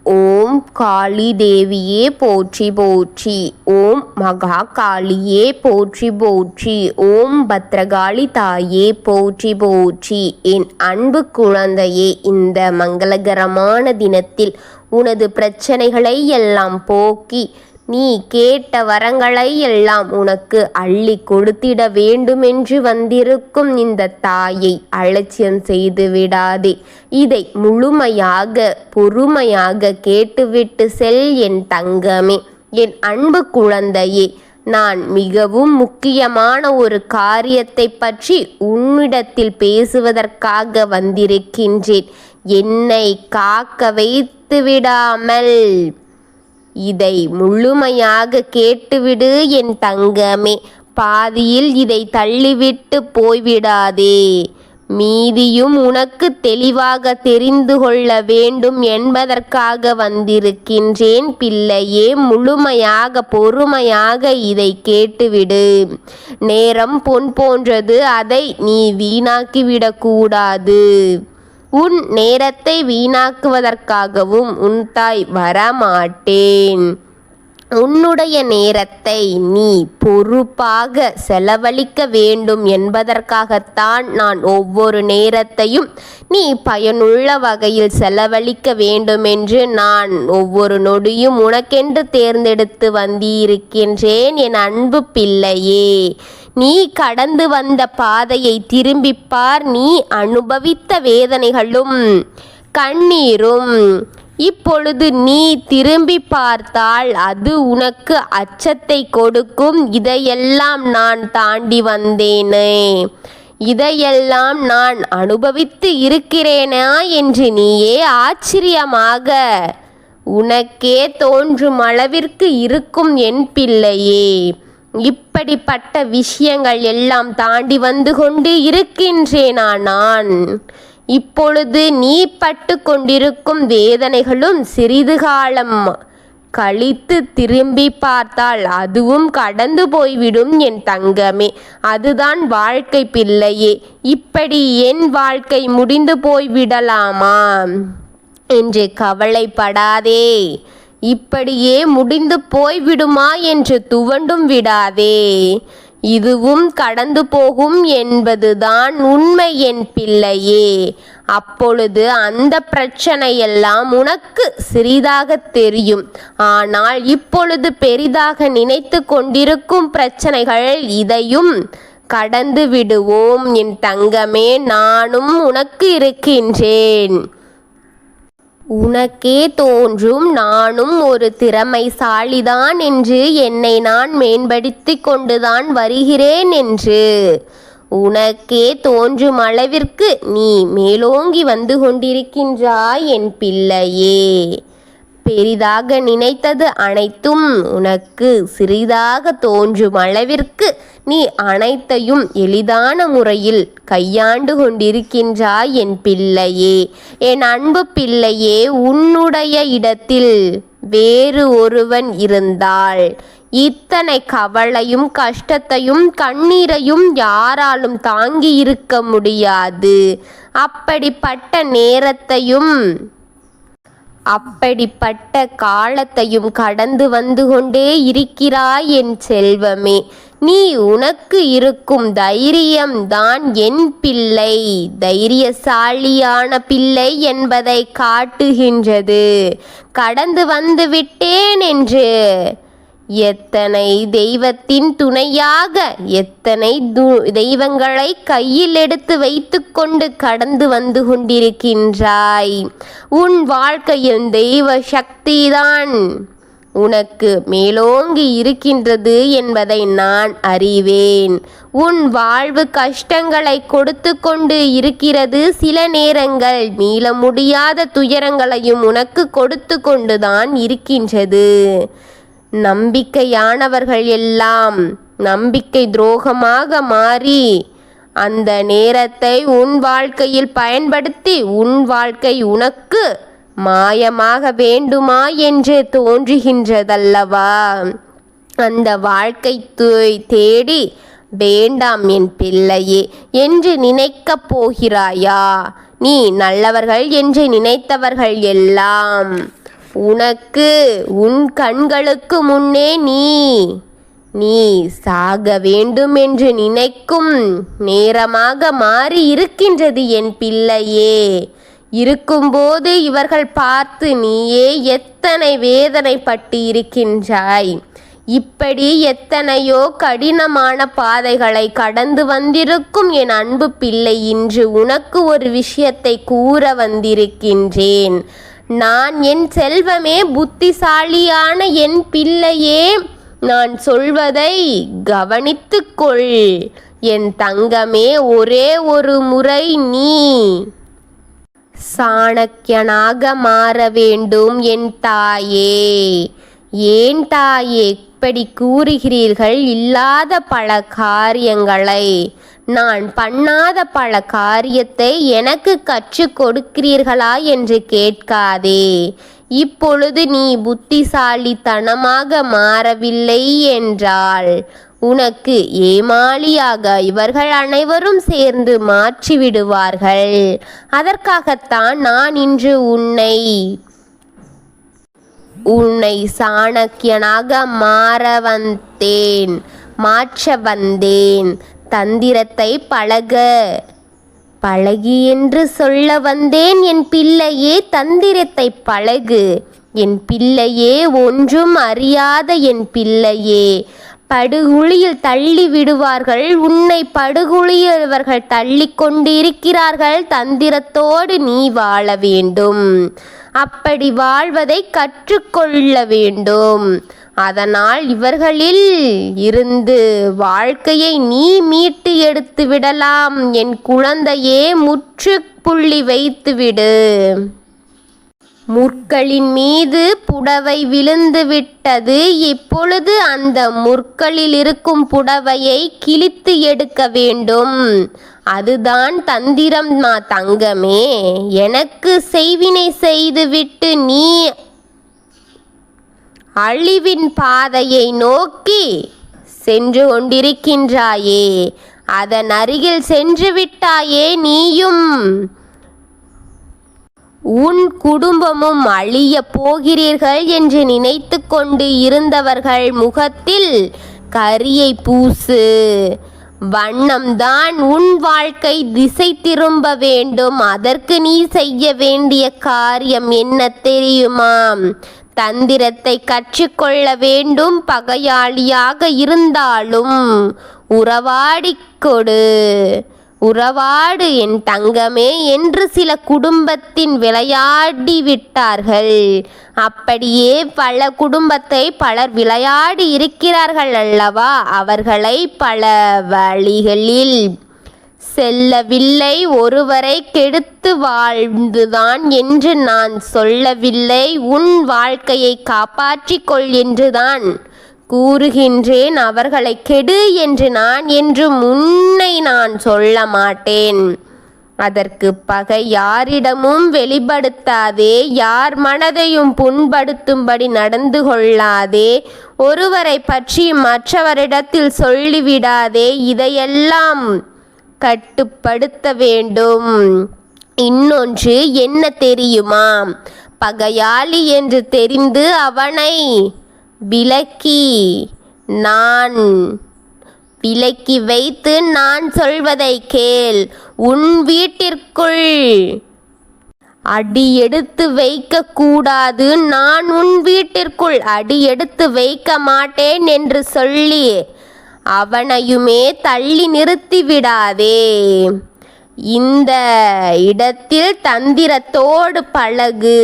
ஓம் காளி தேவியே போற்றி போற்றி. ஓம் மகா காளியே போற்றி போற்றி. ஓம் பத்ரகாளி தாயே போற்றி போற்றி. என் அன்பு குழந்தையே, இந்த மங்களகரமான தினத்தில் உனது பிரச்சனைகளை எல்லாம் போக்கி நீ கேட்ட வரங்களை எல்லாம் உனக்கு அள்ளி கொடுத்திட வேண்டுமென்று வந்திருக்கும் இந்த தாயை அலட்சியம் செய்து விடாதே. இதை முழுமையாக பொறுமையாக கேட்டுவிட்டு செல் என் தங்கமே, என் அன்பு குழந்தையே. நான் மிகவும் முக்கியமான ஒரு காரியத்தை பற்றி உன்னிடத்தில் பேசுவதற்காக வந்திருக்கின்றேன். என்னை காக்க வைத்து விடாமல் இதை முழுமையாக கேட்டுவிடு என் தங்கமே. பாதியில் இதை தள்ளிவிட்டு போய்விடாதே. மீதியும் உனக்கு தெளிவாக தெரிந்து கொள்ள வேண்டும் என்பதற்காக வந்திருக்கின்றேன் பிள்ளையே. முழுமையாக பொறுமையாக இதை கேட்டுவிடு. நேரம் பொன் போன்றது, அதை நீ வீணாக்கிவிடக்கூடாது. உன் நேரத்தை வீணாக்குவதற்காகவும் உன் தாய் வரமாட்டேன். உன்னுடைய நேரத்தை நீ பொறுப்பாக செலவழிக்க வேண்டும் என்பதற்காகத்தான் நான் ஒவ்வொரு நேரத்தையும் நீ பயனுள்ள வகையில் செலவழிக்க வேண்டுமென்று நான் ஒவ்வொரு நொடியும் உனக்கென்று தேர்ந்தெடுத்து வந்திருக்கின்றேன் என் அன்பு பிள்ளையே. நீ கடந்து வந்த பாதையை திரும்பிப்பார். நீ அனுபவித்த வேதனைகளும் கண்ணீரும் இப்பொழுது நீ திரும்பி பார்த்தால் அது உனக்கு அச்சத்தை கொடுக்கும். இதையெல்லாம் நான் தாண்டி வந்தேனே, இதையெல்லாம் நான் அனுபவித்து இருக்கிறேனா என்று நீயே ஆச்சரியமாக உனக்கே தோன்றும் அளவிற்கு இருக்கும் என் பிள்ளையே. இப்படிப்பட்ட விஷயங்கள் எல்லாம் தாண்டி வந்து கொண்டு இருக்கின்றேனா நான்? இப்பொழுது நீ பட்டு கொண்டிருக்கும் வேதனைகளும் சிறிது காலம் கழித்து திரும்பி பார்த்தால் அதுவும் கடந்து போய்விடும் என் தங்கமே. அதுதான் வாழ்க்கை பிள்ளையே. இப்படி என் வாழ்க்கை முடிந்து போய்விடலாமா என்று கவலைப்படாதே. இப்படியே முடிந்து போய்விடுமா என்று துவண்டும் விடாதே. இதுவும் கடந்து போகும் என்பதுதான் உண்மை என் பிள்ளையே. அப்பொழுது அந்த பிரச்சனையெல்லாம் உனக்கு சிறிதாக தெரியும். ஆனால் இப்பொழுது பெரிதாக நினைத்து கொண்டிருக்கும் பிரச்சனைகள் இதையும் கடந்து விடுவோம் என் தங்கமே. நானும் உனக்கு இருக்கின்றேன். உனக்கே தோன்றும் நானும் ஒரு திறமைசாலிதான் என்று, என்னை நான் மேம்படுத்தி கொண்டுதான் வருகிறேன் என்று. உனக்கே தோன்றும் அளவிற்கு நீ மேலோங்கி வந்து கொண்டிருக்கின்றாய் என் பிள்ளையே. பெரிதாக நினைத்தது அனைத்தும் உனக்கு சிறிதாக தோன்றும் அளவிற்கு நீ அனைத்தையும் எளிதான முறையில் கையாண்டு கொண்டிருக்கின்றாய் என் பிள்ளையே. என் அன்பு பிள்ளையே, உன்னுடைய இடத்தில் வேறு ஒருவன் இருந்தால் இத்தனை கவலையும் கஷ்டத்தையும் கண்ணீரையும் யாராலும் தாங்கி இருக்க முடியாது. அப்படிப்பட்ட நேரத்தையும் அப்படிப்பட்ட காலத்தையும் கடந்து வந்து கொண்டே இருக்கிறாய் என் செல்வமே. நீ உனக்கு இருக்கும் தைரியம்தான் என் பிள்ளை தைரியசாலியான பிள்ளை என்பதை காட்டுகின்றது. கடந்து வந்து விட்டேன் என்று எத்தனை தெய்வத்தின் துணையாக எத்தனை தெய்வங்களை கையில் எடுத்து வைத்து கொண்டு கடந்து வந்து கொண்டிருக்கின்றாய். உன் வாழ்க்கையில் தெய்வ சக்திதான் உனக்கு மேலோங்கி இருக்கின்றது என்பதை நான் அறிவேன். உன் வாழ்வு கஷ்டங்களை கொடுத்து கொண்டு இருக்கிறது. சில நேரங்கள் மீள முடியாத துயரங்களையும் உனக்கு கொடுத்து கொண்டுதான் இருக்கின்றது. நம்பிக்கையானவர்கள் எல்லாம் நம்பிக்கை துரோகமாக மாறி அந்த நேரத்தை உன் வாழ்க்கையில் பயன்படுத்தி உன் வாழ்க்கை உனக்கு மாயமாக வேண்டுமா என்று தோன்றுகின்றதல்லவா? அந்த வாழ்க்கை தேடி வேண்டாம் என் பிள்ளையே என்று நினைக்கப் போகிறாயா? நீ நல்லவர்கள் என்று நினைத்தவர்கள் எல்லாம் உனக்கு உன் கண்களுக்கு முன்னே நீ சாக வேண்டும் என்று நினைக்கும் நேரமாக மாறி இருக்கின்றது என் பிள்ளையே. இருக்கும்போது இவர்கள் பார்த்து நீயே எத்தனை வேதனைப்பட்டு இருக்கின்றாய். இப்படி எத்தனையோ கடினமான பாதைகளை கடந்து வந்திருக்கும் என் அன்பு பிள்ளை, இன்று உனக்கு ஒரு விஷயத்தை கூற வந்திருக்கின்றேன். நான் என் செல்வமே, புத்திசாலியான என் பிள்ளையே, நான் சொல்வதை கவனித்துக்கொள் என் தங்கமே. ஒரே ஒரு முறை நீ சாணக்கியனாக மாற வேண்டும் என் தாயே. ஏன் தாயே இப்படி கூறுகிறீர்கள்? இல்லாத பல காரியங்களை, நான் பண்ணாத பல காரியத்தை எனக்கு கற்றுக் கொடுக்கிறீர்களா என்று கேட்காதே. இப்பொழுது நீ புத்திசாலித்தனமாக மாறவில்லை என்றால் உனக்கு ஏமாளியாக இவர்கள் அனைவரும் சேர்ந்து மாற்றிவிடுவார்கள். அதற்காகத்தான் நான் இன்று உன்னை சாணக்கியனாக மாற்ற வந்தேன். தந்திரத்தை பழகு என்று சொல்ல வந்தேன் என் பிள்ளையே. தந்திரத்தை பழகு என் பிள்ளையே. ஒன்றும் அறியாத என் பிள்ளையே, படுகுழியில் தள்ளி விடுவார்கள். உன்னை படுகுழியில் இவர்கள் தள்ளி கொண்டிருக்கிறார்கள். தந்திரத்தோடு நீ வாழ வேண்டும். அப்படி வாழ்வதை கற்றுக்கொள்ள வேண்டும். அதனால் இவர்களில் இருந்து வாழ்க்கையை நீ மீட்டு எடுத்து விடலாம். என் குழந்தையே, முற்றுப்புள்ளி வைத்துவிடு. முற்களின் மீது புடவை விழுந்து விட்டது. இப்பொழுது அந்த முற்களில் இருக்கும் புடவையை கிழித்து எடுக்க வேண்டும். அதுதான் தந்திரம் தங்கமே. எனக்கு செய்வினை செய்துவிட்டு நீ அழிவின் பாதையை நோக்கி சென்று கொண்டிருக்கின்றாயே, அதன் அருகில் சென்று விட்டாயே. நீயும் உன் குடும்பமும் அழிய போகிறீர்கள் என்று நினைத்து கொண்டு இருந்தவர்கள் முகத்தில் கரியை பூசு. வண்ணம்தான் உன் வாழ்க்கை திசை திரும்ப வேண்டும். அதற்கு நீ செய்ய வேண்டிய காரியம் என்ன தெரியுமா? தந்திரத்தை கற்றுக்கொள்ள வேண்டும். பகையாளியாக இருந்தாலும் உறவாடு என் தங்கமே என்று சில குடும்பத்தின் விளையாடி விட்டார்கள். அப்படியே பல குடும்பத்தை பலர் விளையாடி இருக்கிறார்கள் அல்லவா? அவர்களை பல வழிகளில் செல்லவில்லை. ஒருவரை கெடுத்து வாழ்ந்துதான் என்று நான் சொல்லவில்லை. உன் வாழ்க்கையை காப்பாற்றிக்கொள் என்றுதான் கூறுகின்றேன். அவர்களை கெடு என்று நான் என்றும் நான் சொல்ல மாட்டேன். அதற்கு பகை யாரிடமும் வெளிப்படுத்தாதே. யார் மனதையும் புண்படுத்தும்படி நடந்து கொள்ளாதே. ஒருவரை பற்றி மற்றவரிடத்தில் சொல்லிவிடாதே. இதையெல்லாம் கட்டுப்படுத்த வேண்டும். இன்னொன்று என்ன தெரியுமா? பகையாளி என்று தெரிந்து அவனை விலக்கி வைத்து நான் சொல்வதை கேள். உன் வீட்டிற்குள் அடி எடுத்து வைக்க கூடாது. நான் உன் வீட்டிற்குள் அடி எடுத்து வைக்க மாட்டேன் என்று சொல்லி அவனையுமே தள்ளி நிறுத்திவிடாதே. இந்த இடத்தில் தந்திரத்தோடு பழகு.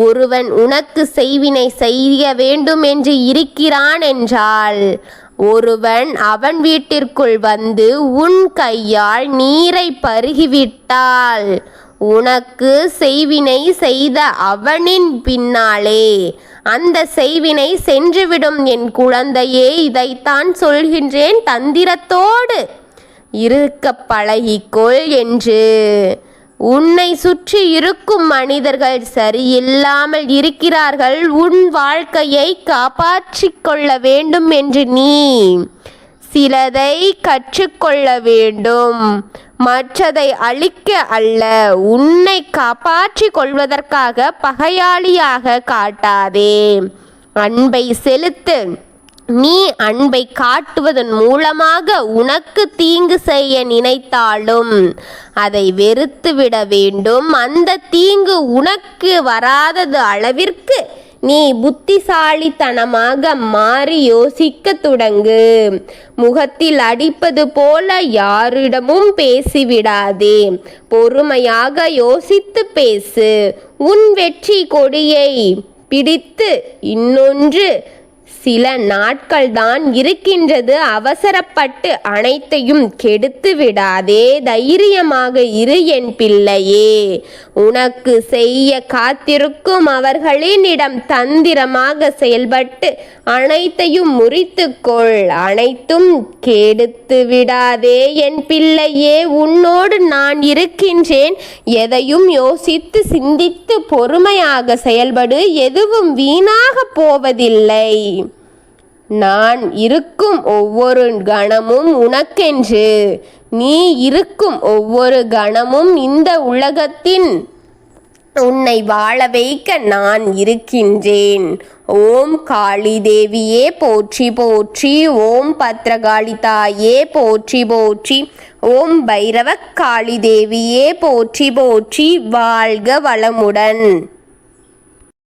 ஒருவன் உனக்கு செய்வினை செய்ய வேண்டும் என்று இருக்கிறான் என்றால் ஒருவன் அவன் வீட்டிற்குள் வந்து உன் கையால் நீரை பருகிவிட்டால் உனக்கு செய்வினை செய்த அவனின் பின்னாலே அந்த செய்வினை சென்றுவிடும். என் குழந்தையே, இதைத்தான் சொல்கின்றேன். தந்திரத்தோடு இருக்க பழகிக்கொள் என்று. உன்னை சுற்றி இருக்கும் மனிதர்கள் சரியில்லாமல் இருக்கிறார்கள். உன் வாழ்க்கையை காப்பாற்றிக் கொள்ள வேண்டும் என்று நீ சிலதை கற்றுக்கொள்ள வேண்டும். மற்றதை அழிக்க அல்ல. உன்னை காப்பாற்றிக் கொள்வதற்காக பகையாளியாக காட்டாதே. அன்பை செலுத்து. நீ அன்பை காட்டுவதன் மூலமாக உனக்கு தீங்கு செய்ய நினைத்தாலும் அதை வெறுத்துவிட வேண்டும். அந்த தீங்கு உனக்கு வராதது அளவிற்கு நீ புத்திசாலித்தனமாக மாறி யோசிக்க தொடங்கு. முகத்தில் அடிப்பது போல யாரிடமும் பேசிவிடாதே. பொறுமையாக யோசித்து பேசு. உன் வெற்றி கொடியை பிடித்து இன்னொன்று சில நாட்கள்தான் இருக்கின்றது. அவசரப்பட்டு அனைத்தையும் கெடுத்து விடாதே. தைரியமாக இரு என் பிள்ளையே. உனக்கு செய்ய காத்திருக்கும் அவர்களினிடம் தந்திரமாக செயல்பட்டு அனைத்தையும் முறித்துக்கொள். அனைத்தும் கெடுத்து விடாதே என் பிள்ளையே. உன்னோடு நான் இருக்கின்றேன். எதையும் யோசித்து சிந்தித்து பொறுமையாக செயல்படு. எதுவும் வீணாக போவதில்லை. நான் இருக்கும் ஒவ்வொரு கணமும் உனக்கென்று. நீ இருக்கும் ஒவ்வொரு கணமும் இந்த உலகத்தின் உன்னை வாழ வைக்க நான் இருக்கின்றேன். ஓம் காளி தேவியே போற்றி போற்றி. ஓம் பத்ரகாளி தாயே போற்றி போற்றி. ஓம் பைரவ காளி தேவியே போற்றி போற்றி. வாழ்க வளமுடன்.